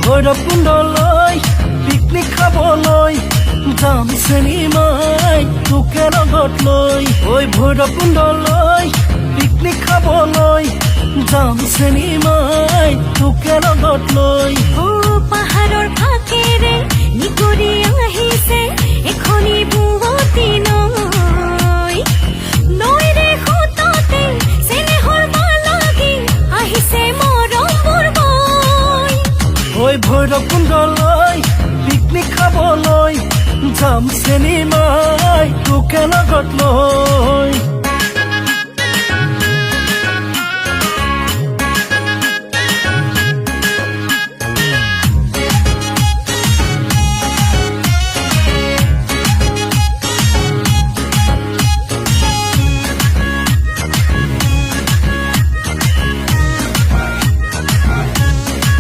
ভৈৰৱকুণ্ডলৈ পিকনিক খাবলৈ যাম চেনিমাই তোকে লগত লৈ ঐ ভৈৰৱকুণ্ডলৈ পিকনিক খাবলৈ যাম চেনিমাই তোকে লগত লৈ পাহাৰৰ ফাকেৰে নিকৰি আহিছে এখনি বুৱতী নৈ নৈৰে সোঁততে চেনেহৰ মালাগি আহিছে মৰমবোৰ বৈ ঐ ভৈৰৱকুণ্ডলৈ পিকনিক খাবলৈ যাম চেনিমাই তোকে লগত লৈ